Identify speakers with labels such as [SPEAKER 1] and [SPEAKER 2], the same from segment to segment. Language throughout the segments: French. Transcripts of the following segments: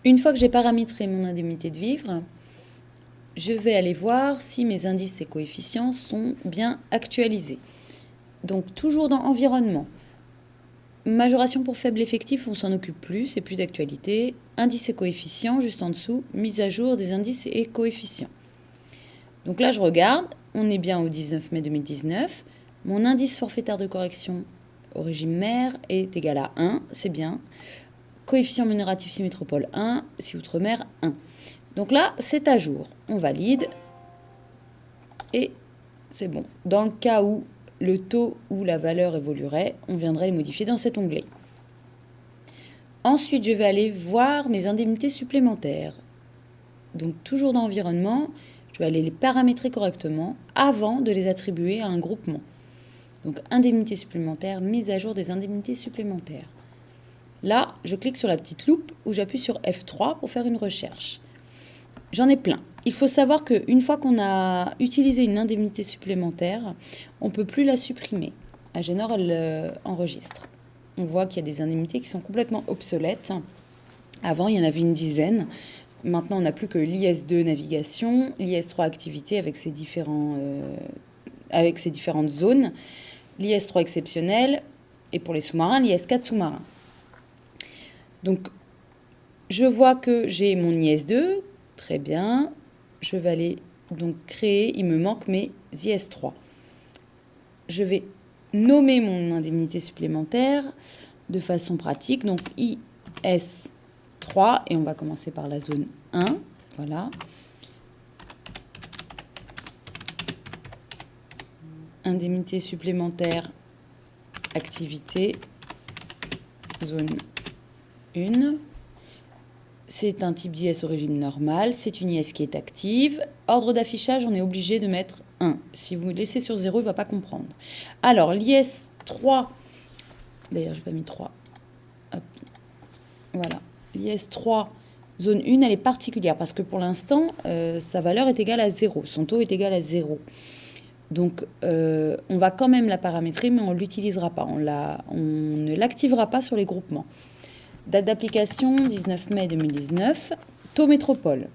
[SPEAKER 1] Une fois que j'ai paramétré mon indemnité de vivre, je vais aller voir si mes indices et coefficients sont bien actualisés. Donc toujours dans environnement. Majoration pour faible effectif, on s'en occupe plus, c'est plus d'actualité. Indices et coefficients, juste en dessous, mise à jour des indices et coefficients. Donc là, je regarde, on est bien au 19 mai 2019. Mon indice forfaitaire de correction au régime mère est égal à 1, c'est bien. Coefficient minoratif si métropole 1, si outre-mer 1. Donc là, c'est à jour. On valide et c'est bon. Dans le cas où le taux ou la valeur évoluerait, on viendrait les modifier dans cet onglet. Ensuite, je vais aller voir mes indemnités supplémentaires. Donc toujours dans environnement, je vais aller les paramétrer correctement avant de les attribuer à un groupement. Donc indemnités supplémentaires, mise à jour des indemnités supplémentaires. Là, je clique sur la petite loupe ou j'appuie sur F3 pour faire une recherche. J'en ai plein. Il faut savoir qu'une fois qu'on a utilisé une indemnité supplémentaire, on ne peut plus la supprimer. Agenor, elle enregistre. On voit qu'il y a des indemnités qui sont complètement obsolètes. Avant, il y en avait une dizaine. Maintenant, on n'a plus que l'IS2 navigation, l'IS3 activité avec ses différentes zones, l'IS3 exceptionnel et pour les sous-marins, l'IS4 sous-marin. Donc, je vois que j'ai mon IS2, très bien. Je vais aller donc créer, il me manque mes IS3. Je vais nommer mon indemnité supplémentaire de façon pratique. Donc IS3, et on va commencer par la zone 1. Voilà. Indemnité supplémentaire, activité, zone 1. C'est un type d'IS au régime normal, c'est une IS qui est active. Ordre d'affichage, on est obligé de mettre 1. Si vous laissez sur 0, il ne va pas comprendre. Alors, l'IS 3, d'ailleurs, je vais mettre 3. Hop. Voilà. L'IS 3, zone 1, elle est particulière parce que pour l'instant, sa valeur est égale à 0. Son taux est égal à 0. Donc, on va quand même la paramétrer, mais on ne l'utilisera pas. On ne l'activera pas sur les groupements. Date d'application, 19 mai 2019. Taux métropole.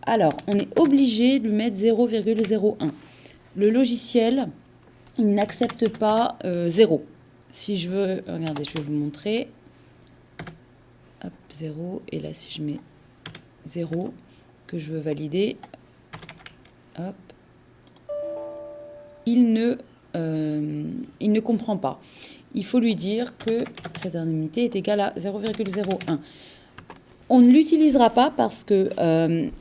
[SPEAKER 1] Alors, on est obligé de lui mettre 0,01. Le logiciel, il n'accepte pas 0. Si je veux, regardez, je vais vous montrer. Hop, 0. Et là, si je mets 0, que je veux valider, hop, il ne comprend pas. Il faut lui dire que cette indemnité est égale à 0,01. On ne l'utilisera pas parce que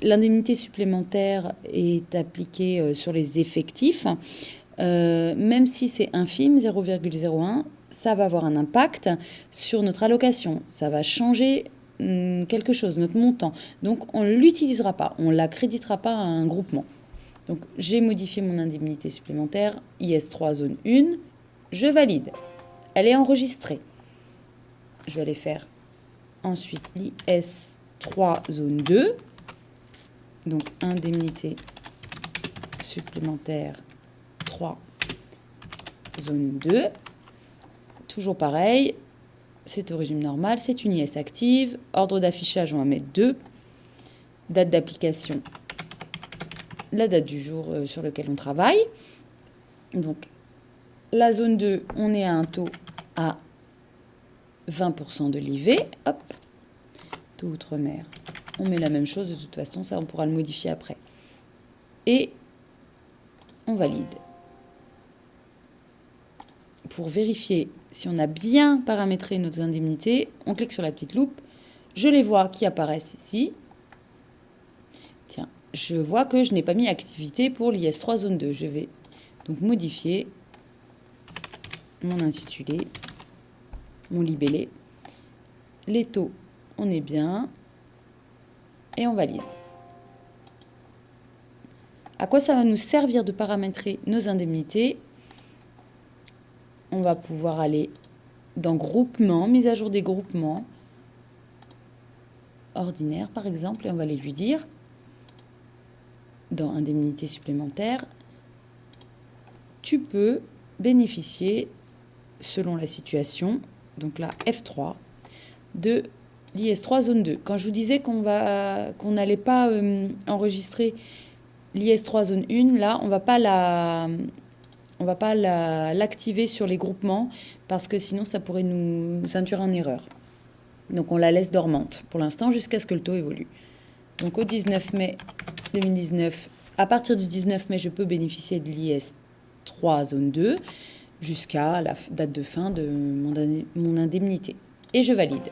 [SPEAKER 1] l'indemnité supplémentaire est appliquée sur les effectifs. Même si c'est infime, 0,01, ça va avoir un impact sur notre allocation. Ça va changer quelque chose, notre montant. Donc on ne l'utilisera pas, on ne la créditera pas à un groupement. Donc j'ai modifié mon indemnité supplémentaire, IS3 zone 1, je valide. Elle est enregistrée. Je vais aller faire ensuite l'IS3 zone 2, donc indemnité supplémentaire 3 zone 2. Toujours pareil, c'est au régime normal, c'est une IS active. Ordre d'affichage, on va mettre 2. Date d'application, la date du jour sur lequel on travaille. Donc la zone 2, on est à un taux à 20% de l'IV. Hop, taux outre-mer. On met la même chose, de toute façon, ça on pourra le modifier après. Et on valide. Pour vérifier si on a bien paramétré nos indemnités, on clique sur la petite loupe. Je les vois qui apparaissent ici. Tiens, je vois que je n'ai pas mis activité pour l'IS3 zone 2. Je vais donc modifier mon intitulé, mon libellé. Les taux, on est bien. Et on valide. À quoi ça va nous servir de paramétrer nos indemnités? On va pouvoir aller dans groupement, mise à jour des groupements, ordinaire par exemple, et on va aller lui dire, dans indemnité supplémentaire, tu peux bénéficier, selon la situation, donc là F3, de l'IS3 zone 2. Quand je vous disais qu'on n'allait pas enregistrer l'IS3 zone 1, là, on va pas l'activer sur les groupements parce que sinon ça pourrait nous induire en erreur. Donc on la laisse dormante pour l'instant jusqu'à ce que le taux évolue. Donc au 19 mai 2019, à partir du 19 mai, je peux bénéficier de l'IS3 zone 2 jusqu'à la date de fin de mon indemnité. Et je valide.